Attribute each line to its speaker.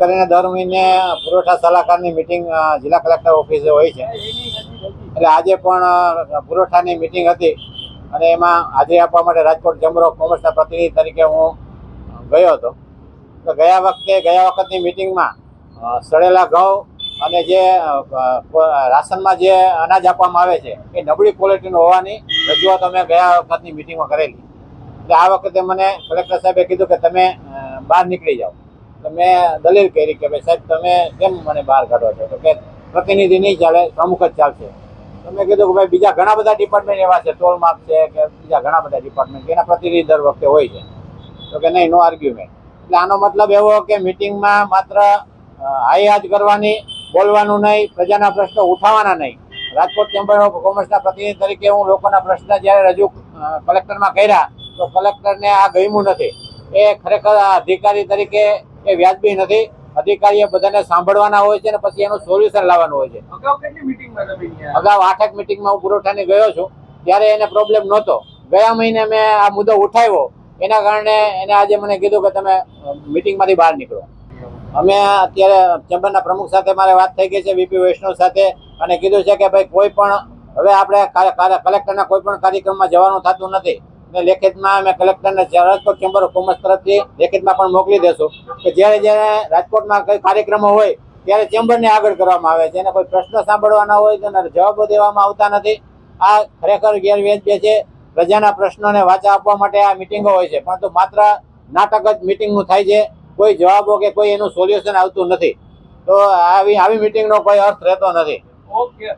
Speaker 1: કરીને દર મહિને પુરવઠા સલાહકારની મિટિંગ જિલ્લા કલેક્ટર ઓફિસે હોય છે. એટલે આજે પણ પુરવઠાની મિટિંગ હતી અને એમાં હાજરી આપવા માટે રાજકોટ ચેમ્બર ઓફ કોમર્સના પ્રતિનિધિ તરીકે હું ગયો હતો. તો ગયા વખતની મિટિંગમાં સડેલા ઘઉં અને જે રાશનમાં જે અનાજ આપવામાં આવે છે એ નબળી ક્વોલિટીનું હોવાની રજૂઆત અમે ગયા વખતની મિટિંગમાં કરેલી. એટલે આ વખતે મને કલેક્ટર સાહેબે કીધું કે તમે બહાર નીકળી જાઓ. તો મેં દલીલ કરી કે ભાઈ સાહેબ તમે કેમ મને બહાર કાઢો છો? તો કે પ્રતિનિધિ નહીં ચાલે, પ્રમુખ જ ચાલશે. તો મેં કીધું કે ભાઈ બીજા ઘણા બધા ડિપાર્ટમેન્ટ એવા છે, ટોલ માર્ક છે કે બીજા ઘણા બધા ડિપાર્ટમેન્ટ એના પ્રતિનિધિ દર વખતે હોય છે. તો કે નહીં, નો આર્ગ્યુમેન્ટ. એટલે આનો મતલબ એવો કે મિટિંગમાં માત્ર હાઈહાજ કરવાની, બોલવાનું નહીં, પ્રજાના પ્રશ્નો ઉઠાવવાના નહીં. રાજકોટ ચેમ્બર ઓફ કોમર્સના પ્રતિનિધિ તરીકે હું લોકોના પ્રશ્ન જ્યારે રજૂ કલેક્ટરમાં કર્યા તો કલેક્ટરને આ ગમ્યું નથી. એ ખરેખર અધિકારી તરીકે એ વ્યાજબી નથી. અધિકારીએ બધાને સાંભળવાના હોય છે અને પછી એનું સોલ્યુશન લાવવાનું હોય છે. અગાઉ 8 મિટિંગમાં હું પુરવઠાની ગયો છું, ત્યારે એને પ્રોબ્લેમ નહોતો. ગયા મહિને મેં આ મુદ્દો ઉઠાવ્યો, એના કારણે એને આજે મને કીધું કે તમે મિટિંગમાંથી બહાર નીકળો. અમે અત્યારે ચેમ્બરના પ્રમુખ સાથે મારે વાત થઈ ગઈ છે, વીપી વૈષ્ણવ સાથે, અને કીધું છે કે ભાઈ કોઈ પણ હવે આપણે કલેક્ટરના કોઈ પણ કાર્યક્રમમાં જવાનું થતું નથી. લેખિતમાં અમે કલેક્ટરને રાજકોટ ચેમ્બર ઓફ કોમર્સ તરફથી લેખિતમાં પણ મોકલી દેશું કે જ્યારે રાજકોટમાં કઈ કાર્યક્રમો હોય ત્યારે ચેમ્બરને આગળ કરવામાં આવે છે. એને કોઈ પ્રશ્ન સાંભળવાના હોય તો જવાબો દેવામાં આવતા નથી. આ ખરેખર ગેરવ્યાજબી છે. પ્રજાના પ્રશ્નોને વાચા આપવા માટે આ મિટિંગો હોય છે, પરંતુ માત્ર નાટક જ મિટિંગનું થાય છે. કોઈ જવાબો કે કોઈ એનું સોલ્યુશન આવતું નથી. તો આવી મિટિંગનો કોઈ અર્થ રહેતો નથી.
Speaker 2: ઓકે.